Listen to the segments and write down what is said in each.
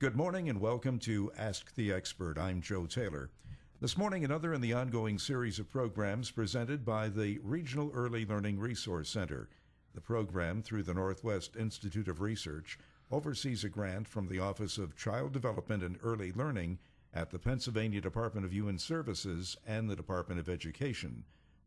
Good morning and welcome to Ask the Expert. I'm Joe Taylor. This morning, another in the ongoing series of programs presented by the Regional Early Learning Resource Center. The program, through the Northwest Institute of Research, oversees a grant from the Office of Child Development and Early Learning at the Pennsylvania Department of Human Services and the Department of Education.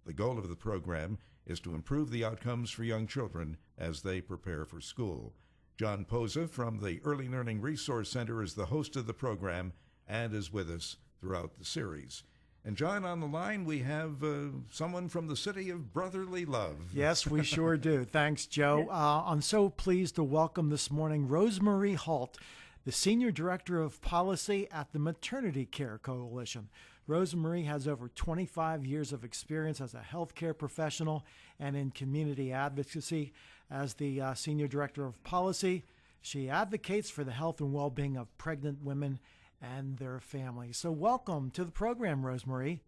The goal of the program is to improve the outcomes for young children as they prepare for school. John Poza from the Early Learning Resource Center is the host of the program and is with us throughout the series. And John, on the line, we have someone from the city of brotherly love. Yes, we sure do. Thanks, Joe. I'm so pleased to welcome this morning Rosemarie Halt, the Senior Director of Policy at the Maternity Care Coalition. Rosemarie has over 25 years of experience as a healthcare professional and in community advocacy. As the Senior Director of Policy, she advocates for the health and well-being of pregnant women and their families. So welcome to the program, Rosemarie.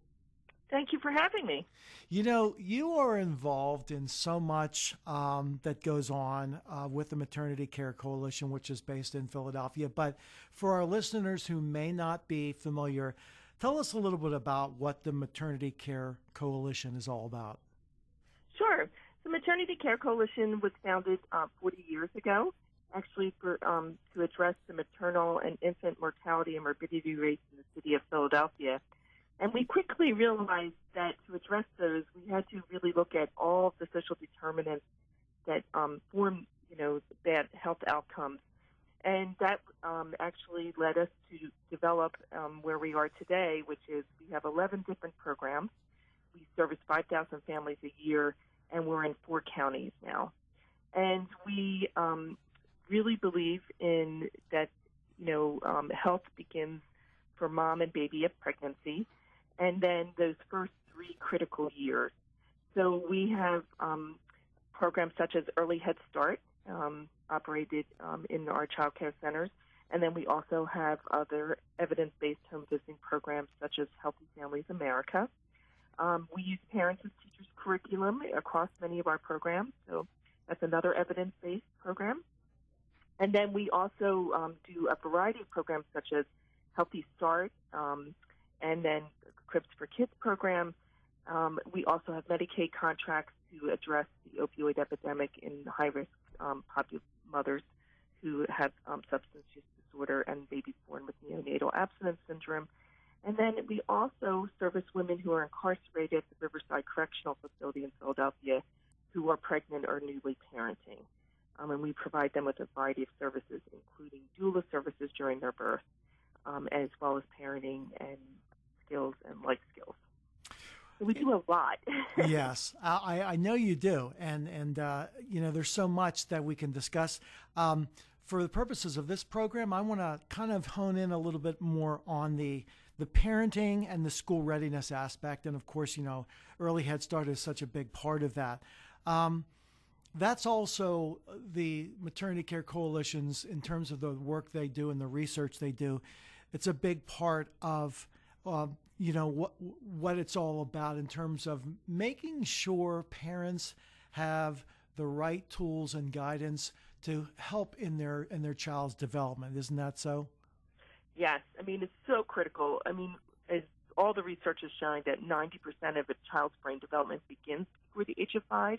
Thank you for having me. You know, you are involved in so much that goes on with the Maternity Care Coalition, which is based in Philadelphia. But for our listeners who may not be familiar, tell us a little bit about what the Maternity Care Coalition is all about. Sure. The Maternity Care Coalition was founded 40 years ago, actually to address the maternal and infant mortality and morbidity rates in the city of Philadelphia. And we quickly realized that to address those, we had to really look at all the social determinants that form, bad health outcomes. And that actually led us to develop where we are today, which is we have 11 different programs. We service 5,000 families a year, and we're in 4 counties now. And we really believe in that, health begins for mom and baby at pregnancy, and then those first 3 critical years. So we have programs such as Early Head Start, operated in our child care centers, and then we also have other evidence-based home visiting programs such as Healthy Families America. We use parents as teachers curriculum across many of our programs, so that's another evidence-based program. And then we also do a variety of programs such as Healthy Start, and then Cribs for Kids program. We also have Medicaid contracts to address the opioid epidemic in high-risk mothers who have substance use disorder and babies born with neonatal abstinence syndrome. And then we also service women who are incarcerated at the Riverside Correctional Facility in Philadelphia who are pregnant or newly parenting. And we provide them with a variety of services, including doula services during their birth, as well as parenting and skills and life skills. So we do a lot. Yes, I know you do. And there's so much that we can discuss. For the purposes of this program, I want to kind of hone in a little bit more on the parenting and the school readiness aspect. And of course, Early Head Start is such a big part of that. That's also the Maternity Care Coalitions in terms of the work they do and the research they do. It's a big part of, what it's all about in terms of making sure parents have the right tools and guidance to help in their child's development. Isn't that so? Yes. It's so critical. As all the research is showing that 90% of a child's brain development begins before the age of 5,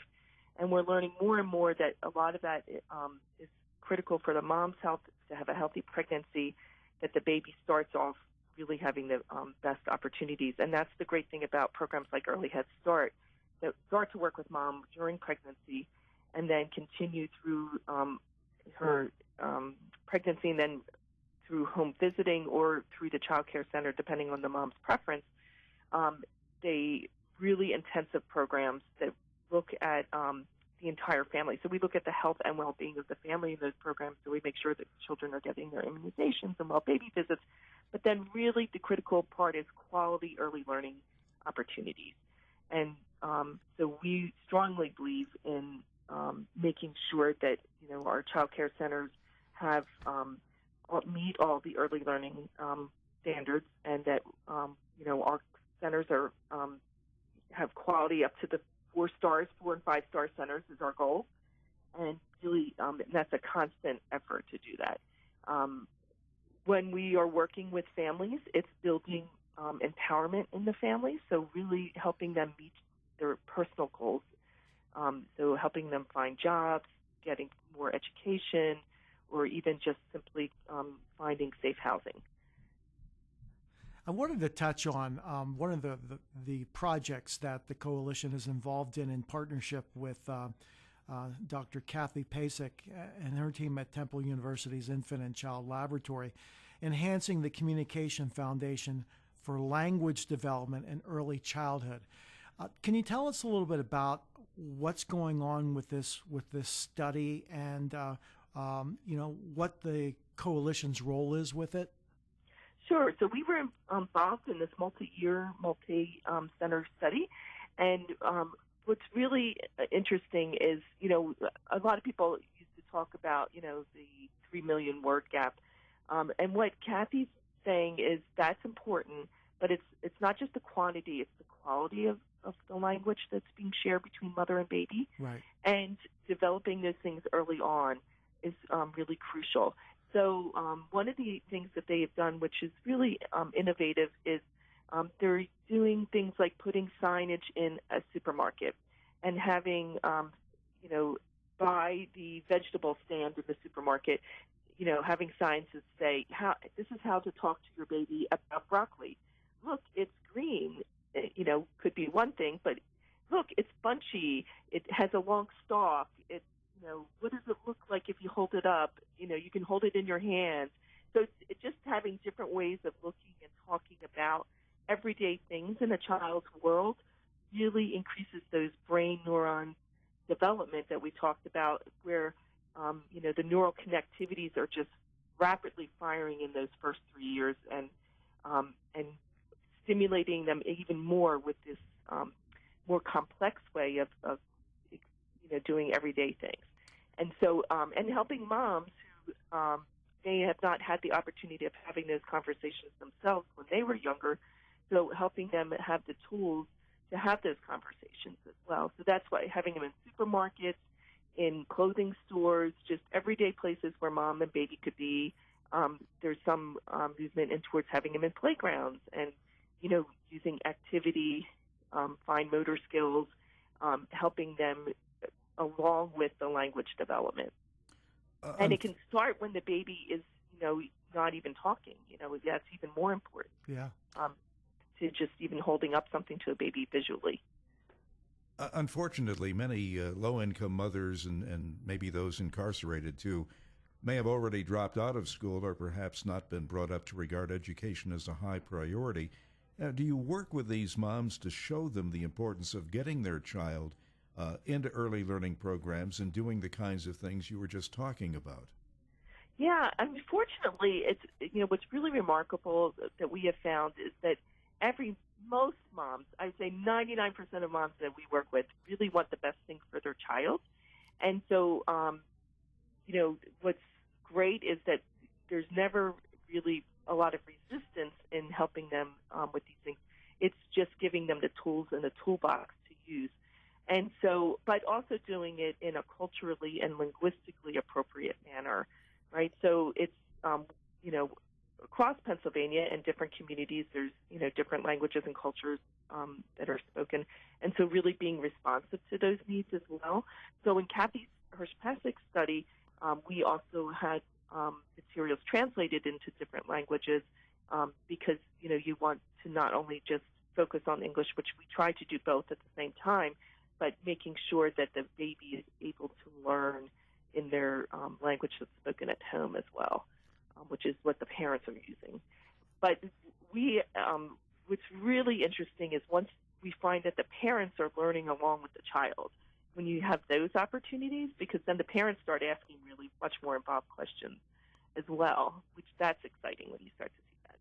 and we're learning more and more that a lot of that is critical for the mom's health to have a healthy pregnancy, that the baby starts off really having the best opportunities. And that's the great thing about programs like Early Head Start, that start to work with mom during pregnancy and then continue through her pregnancy and then through home visiting or through the child care center, depending on the mom's preference. They really intensive programs that look at the entire family. So we look at the health and well-being of the family in those programs, so we make sure that children are getting their immunizations and well baby visits. But then really the critical part is quality early learning opportunities. And so we strongly believe in making sure that, our child care centers have meet all the early learning standards, and that, our centers are have quality up to the 4 stars, 4 and 5 star centers is our goal. And really, that's a constant effort to do that. when we are working with families, it's building empowerment in the family, so really helping them meet their personal goals. So helping them find jobs, getting more education, or even just simply finding safe housing. I wanted to touch on one of the projects that the coalition is involved in partnership with Dr. Kathy Pasek and her team at Temple University's Infant and Child Laboratory, enhancing the Communication Foundation for Language Development in Early Childhood. Can you tell us a little bit about what's going on with this study and what the coalition's role is with it? Sure. So we were involved in this multi-year, multi-center study, and what's really interesting is, a lot of people used to talk about, the 3 million word gap, and what Kathy's saying is that's important, but it's not just the quantity, it's the quality of the language that's being shared between mother and baby. Right. And developing those things early on is really crucial. So one of the things that they have done, which is really innovative, is they're doing things like putting signage in a supermarket and having, by the vegetable stand in the supermarket, having signs that say, this is how to talk to your baby about broccoli. Look, it's green. Could be one thing, but look, it's bunchy. It has a long stalk. What does it look like if you hold it up? You can hold it in your hands. So it's just having different ways of looking and talking about everyday things in a child's world really increases those brain neuron development that we talked about, where the neural connectivities are just rapidly firing in those first 3 years, and stimulating them even more with this more complex way of doing everyday things. And so, and helping moms who may have not had the opportunity of having those conversations themselves when they were younger, so helping them have the tools to have those conversations as well. So that's why having them in supermarkets, in clothing stores, just everyday places where mom and baby could be. There's some movement in towards having them in playgrounds and, using activity, fine motor skills, helping them along with the language development. And it can start when the baby is, not even talking. That's even more important. Yeah. To just even holding up something to a baby visually. Unfortunately, many low-income mothers and maybe those incarcerated too may have already dropped out of school or perhaps not been brought up to regard education as a high priority. Do you work with these moms to show them the importance of getting their child into early learning programs and doing the kinds of things you were just talking about? Yeah, unfortunately, it's what's really remarkable that we have found is that most moms, I'd say 99% of moms that we work with, really want the best thing for their child. And so, what's great is that there's never really a lot of resistance in helping them with these things. It's just giving them the tools in the toolbox to use. And so, but also doing it in a culturally and linguistically appropriate manner, right? So it's, across Pennsylvania and different communities, there's, different languages and cultures that are spoken. And so really being responsive to those needs as well. So in Kathy Hirsch-Pasek's study, we also had materials translated into different languages because, you want to not only just focus on English, which we try to do both at the same time, but making sure that the baby is able to learn in their language that's spoken at home as well, which is what the parents are using. But what's really interesting is once we find that the parents are learning along with the child, when you have those opportunities, because then the parents start asking really much more involved questions as well, which that's exciting when you start to see that.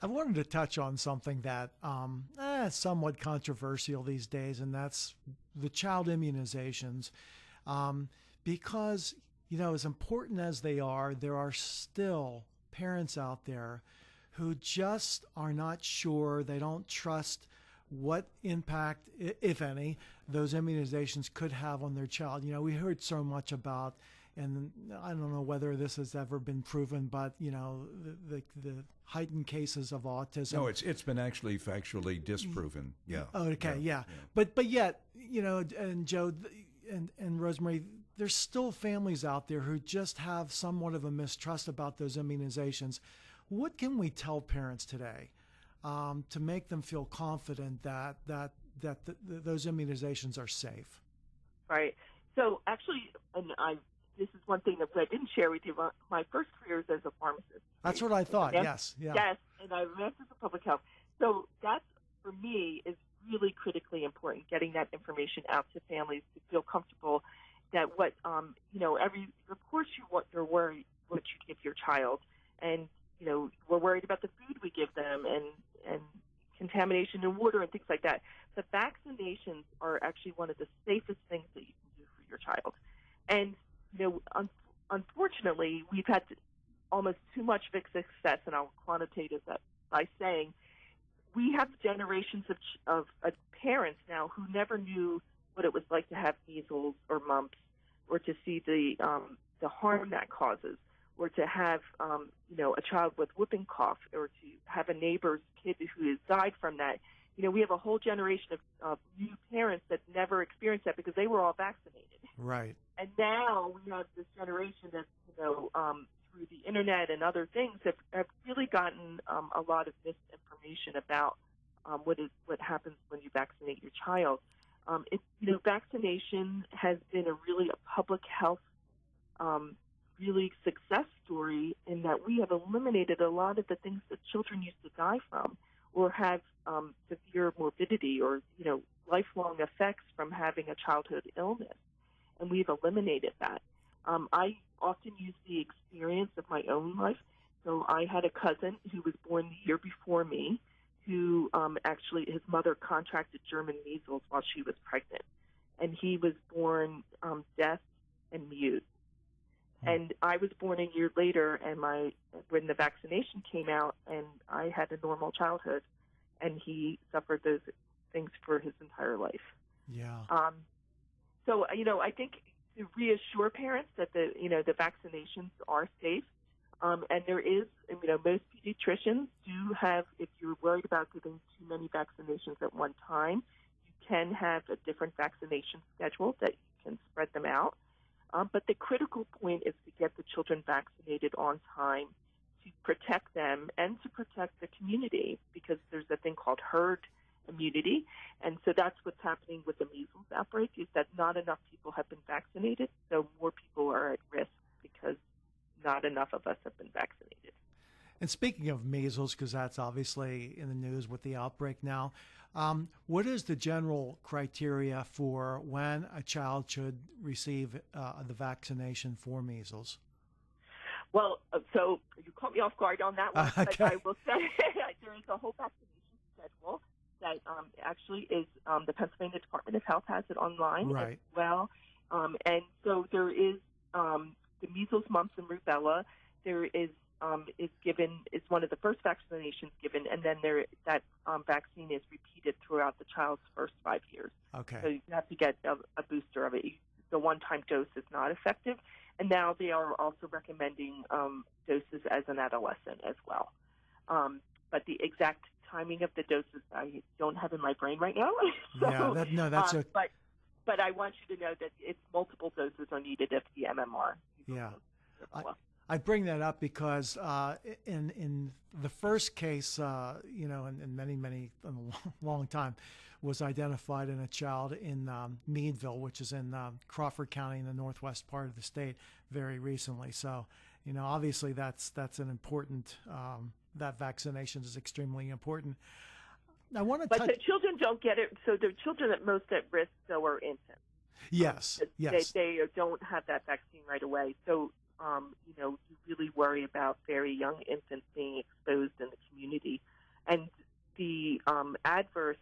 I wanted to touch on something that is somewhat controversial these days, and that's the child immunizations. Because, as important as they are, there are still parents out there who just are not sure. They don't trust what impact, if any, those immunizations could have on their child. We heard so much about and I don't know whether this has ever been proven, but the heightened cases of autism. No, it's been actually factually disproven. Yeah. Oh, okay, yeah. But yet, and Joe and Rosemarie, there's still families out there who just have somewhat of a mistrust about those immunizations. What can we tell parents today to make them feel confident that those immunizations are safe? Right. So actually, this is one thing that I didn't share with you. My first career is as a pharmacist. That's what I thought. Yes. Yeah. Yes, and I master's in public health. So that, for me, is really critically important. Getting that information out to families to feel comfortable that of course you're worried what you give your child, and we're worried about the food we give them and contamination in water and things like that. The vaccinations are actually one of the safest things that you can do for your child. And, unfortunately, we've had almost too much success, and I'll quantitate that by saying we have generations of parents now who never knew what it was like to have measles or mumps, or to see the harm that causes, or to have a child with whooping cough, or to have a neighbor's kid who has died from that. We have a whole generation of new parents that never experienced that because they were all vaccinated. Right. And now we have this generation that, through the internet and other things, have really gotten a lot of misinformation about what happens when you vaccinate your child. Vaccination has been a public health really success story in that we have eliminated a lot of the things that children used to die from, or have severe morbidity or lifelong effects from having a childhood illness, and we've eliminated that. I often use the experience of my own life. So I had a cousin who was born the year before me, who actually his mother contracted German measles while she was pregnant, and he was born deaf and mute. And I was born a year later, and when the vaccination came out, and I had a normal childhood, and he suffered those things for his entire life. Yeah. So I think to reassure parents that the vaccinations are safe, and there is, most pediatricians do have. If you're worried about giving too many vaccinations at one time, you can have a different vaccination schedule that you can spread them out. But the critical point is to get the children vaccinated on time to protect them and to protect the community, because there's a thing called herd immunity. And so that's what's happening with the measles outbreak, is that not enough people have been vaccinated, so more people are at risk because not enough of us have been vaccinated. And speaking of measles, because that's obviously in the news with the outbreak now, what is the general criteria for when a child should receive the vaccination for measles? Well, so you caught me off guard on that one, Okay. but I will say there is a whole vaccination schedule that actually is the Pennsylvania Department of Health has it online as well. And so there is the measles, mumps, and rubella. There is one of the first vaccinations given, and then that vaccine is repeated throughout the child's first 5 years. Okay. So you have to get a booster of it. The one-time dose is not effective, and now they are also recommending doses as an adolescent as well. But the exact timing of the doses I don't have in my brain right now. So, but I want you to know that it's multiple doses are needed of the MMR. Yeah. I bring that up because in the first case, in many a long time, was identified in a child in Meadville, which is in Crawford County in the northwest part of the state, very recently. So, obviously that's an important. That vaccination is extremely important. I want to. But the children don't get it. So the children at most at risk, though, are infants. Yes. Yes. They don't have that vaccine right away. So. You really worry about very young infants being exposed in the community. And the adverse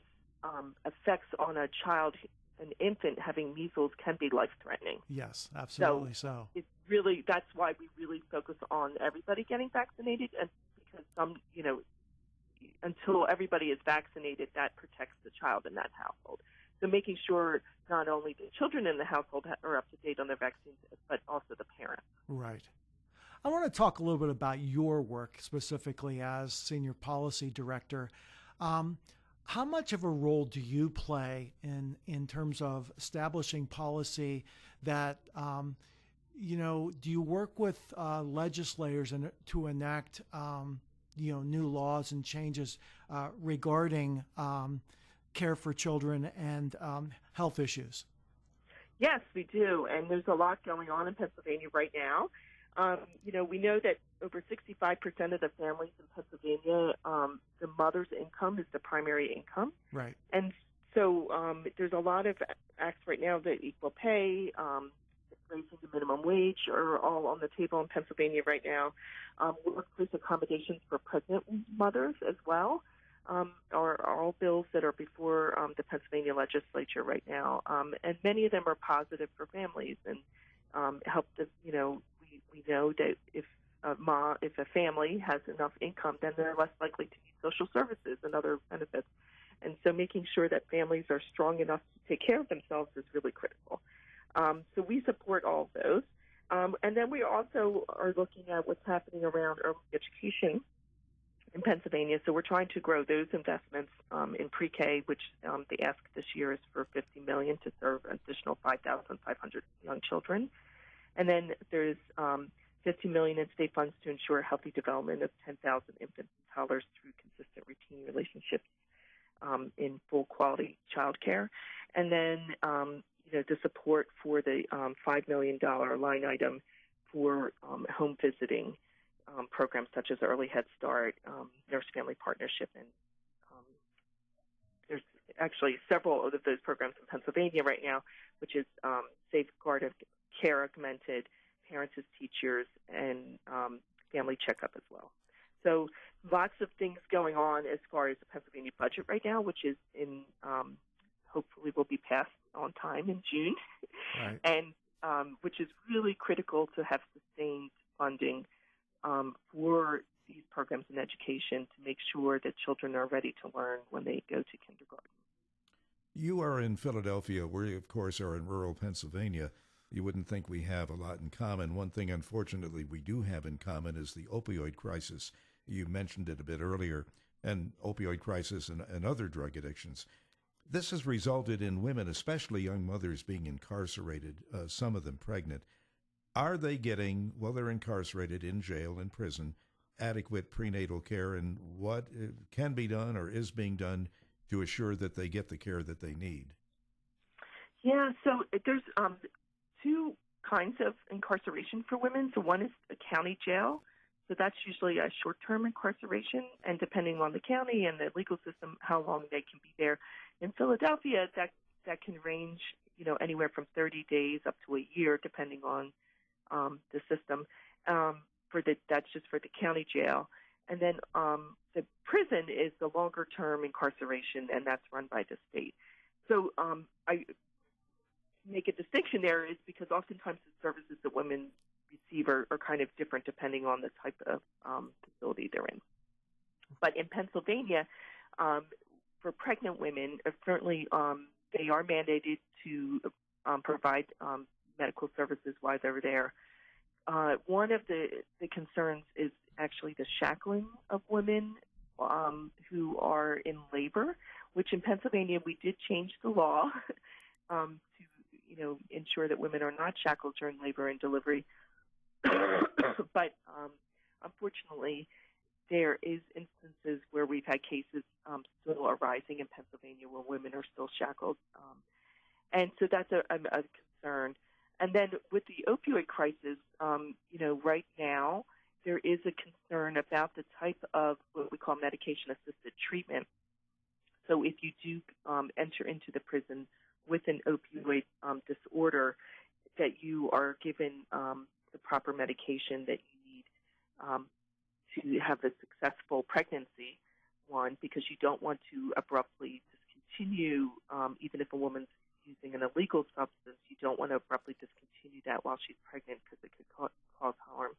effects on a child, an infant having measles, can be life-threatening. Yes, absolutely so. It's that's why we really focus on everybody getting vaccinated, and because until everybody is vaccinated, that protects the child in that household. So making sure not only the children in the household are up to date on their vaccines, but also the parents. Right. I want to talk a little bit about your work specifically as Senior Policy Director. How much of a role do you play in terms of establishing policy that, do you work with legislators to enact, new laws and changes regarding care for children and health issues? Yes, we do. And there's a lot going on in Pennsylvania right now. We know that over 65% of the families in Pennsylvania, the mother's income is the primary income. Right. And so there's a lot of acts right now that equal pay, raising the minimum wage are all on the table in Pennsylvania right now. Workplace accommodations for pregnant mothers as well are all bills that are before the Pennsylvania legislature right now. And many of them are positive for families and help the, we know that if a family has enough income, then they're less likely to need social services and other benefits. And so making sure that families are strong enough to take care of themselves is really critical. So we support all of those. And then we also are looking at what's happening around early education in Pennsylvania. So we're trying to grow those investments in pre-K, which the ask this year is for $50 million to serve an additional 5,500 young children. And then there's $50 million in state funds to ensure healthy development of 10,000 infants and toddlers through consistent routine relationships in full quality childcare. And then, the support for the $5 million line item for home visiting programs such as Early Head Start, Nurse Family Partnership, and there's actually several of those programs in Pennsylvania right now, which is Safeguard of Care Augmented, Parents as Teachers, and Family Checkup as well. So lots of things going on as far as the Pennsylvania budget right now, which is in hopefully will be passed on time in June, right. And which is really critical to have sustained funding for these programs in education to make sure that children are ready to learn when they go to kindergarten. You are in Philadelphia. We, of course, are in rural Pennsylvania. You wouldn't think we have a lot in common. One thing, unfortunately, we do have in common is the opioid crisis. You mentioned it a bit earlier, and opioid crisis and other drug addictions. This has resulted in women, especially young mothers, being incarcerated, some of them pregnant. Are they getting, while they're incarcerated in jail, in prison, adequate prenatal care, and what can be done or is being done to assure that they get the care that they need? Yeah, so there's two kinds of incarceration for women. So one is a county jail. So that's usually a short-term incarceration, and depending on the county and the legal system, how long they can be there. In Philadelphia, that can range, anywhere from 30 days up to a year, depending on the system. That's just for the county jail, and then the prison is the longer-term incarceration, and that's run by the state. So I make a distinction there is because oftentimes the services that women receive are kind of different depending on the type of facility they're in. But in Pennsylvania, for pregnant women, certainly they are mandated to provide medical services while they're there. One of the concerns is actually the shackling of women who are in labor, which in Pennsylvania we did change the law to ensure that women are not shackled during labor and delivery. But unfortunately, there is instances where we've had cases still arising in Pennsylvania where women are still shackled. And so that's a concern. And then with the opioid crisis, right now there is a concern about the type of what we call medication-assisted treatment. So if you do enter into the prison with an opioid disorder, that you are given the proper medication that you need to have a successful pregnancy, one, because you don't want to abruptly discontinue, even if a woman's using an illegal substance, you don't want to abruptly discontinue that while she's pregnant because it could cause harm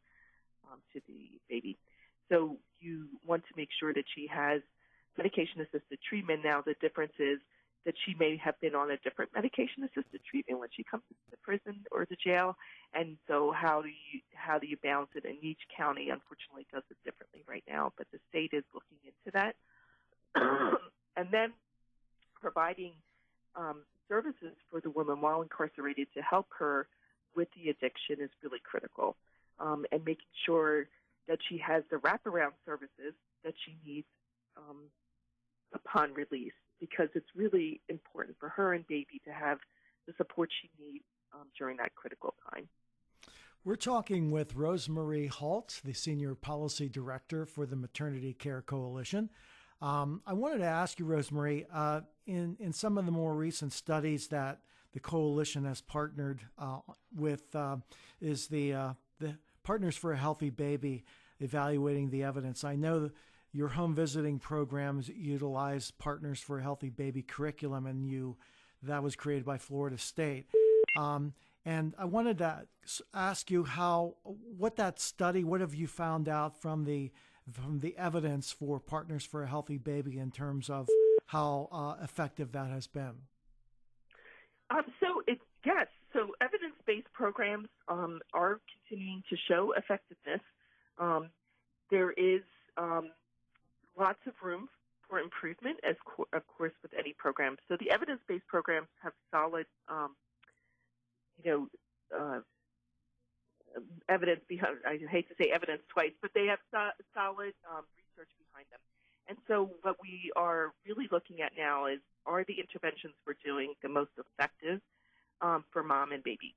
to the baby. So you want to make sure that she has medication-assisted treatment. Now, the difference is that she may have been on a different medication-assisted treatment when she comes to the prison or the jail, and so how do you balance it? And each county, unfortunately, does it differently right now, but the state is looking into that. And then providing services for the woman while incarcerated to help her with the addiction is really critical, and making sure that she has the wraparound services that she needs upon release, because it's really important for her and baby to have the support she needs during that critical time. We're talking with Rosemarie Halt, the Senior Policy Director for the Maternity Care Coalition. I wanted to ask you, Rosemarie, in some of the more recent studies that the coalition has partnered with is the Partners for a Healthy Baby, evaluating the evidence. I know your home visiting programs utilize Partners for a Healthy Baby curriculum, and that was created by Florida State. And I wanted to ask you what have you found out from the evidence for Partners for a Healthy Baby in terms of how effective that has been? So evidence-based programs are continuing to show effectiveness. There is lots of room for improvement, of course, with any program. So the evidence-based programs have solid, evidence behind. I hate to say evidence twice, but they have solid research behind them. And so what we are really looking at now is, are the interventions we're doing the most effective for mom and baby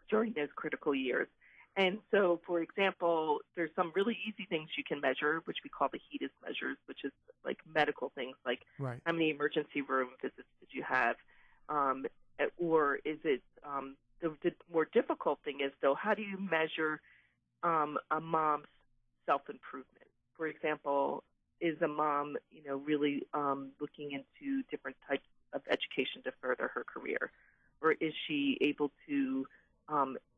during those critical years? And so, for example, there's some really easy things you can measure, which we call the HEDIS measures, which is like medical things, like right. How many emergency room visits did you have? Or is it the more difficult thing is, though, how do you measure a mom's self-improvement? For example, is a mom, really looking into different types of education to further her career? Or is she able to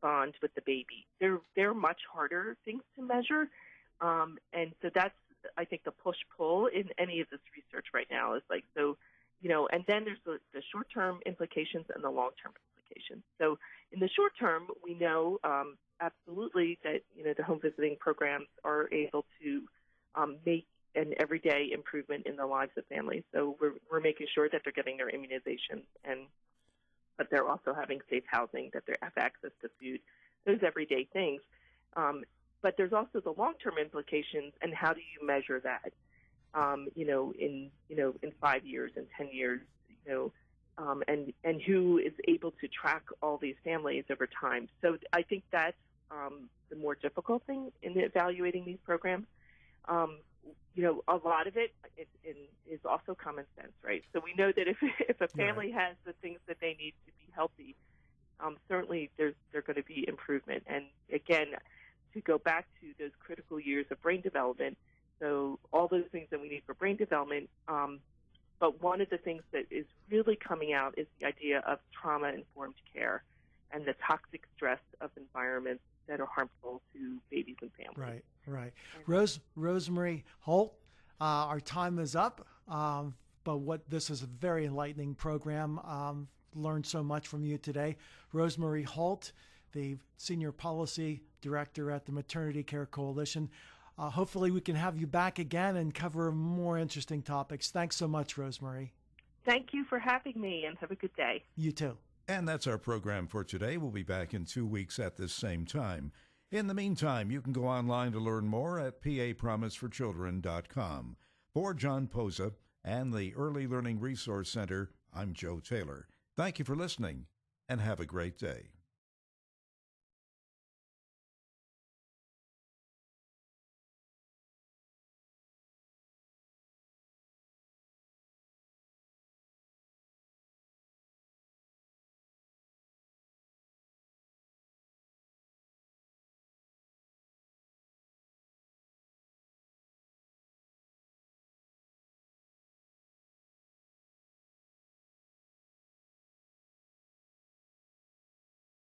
bond with the baby? They're much harder things to measure. And so that's, I think, the push-pull in any of this research right now is like, so, and then there's the short-term implications and the long-term implications. So in the short term, we know absolutely that, the home visiting programs are able to make an everyday improvement in the lives of families. So we're making sure that they're getting their immunizations, but they're also having safe housing, that they have access to food, those everyday things. But there's also the long-term implications, and how do you measure that? In 5 years, in 10 years, and who is able to track all these families over time. So I think that's the more difficult thing in evaluating these programs. A lot of it is also common sense, right? So we know that if a family has the things that they need to be healthy, certainly there's going to be improvement. And again, to go back to those critical years of brain development, so all those things that we need for brain development, but one of the things that is really coming out is the idea of trauma-informed care and the toxic stress of environments that are harmful to babies and families. Right. Rosemarie Halt, our time is up, but this is a very enlightening program. Learned so much from you today. Rosemarie Halt, the Senior Policy Director at the Maternity Care Coalition. Hopefully we can have you back again and cover more interesting topics. Thanks so much, Rosemarie. Thank you for having me, and have a good day. You too. And that's our program for today. We'll be back in 2 weeks at this same time. In the meantime, you can go online to learn more at papromiseforchildren.com. For John Posa and the Early Learning Resource Center, I'm Joe Taylor. Thank you for listening, and have a great day.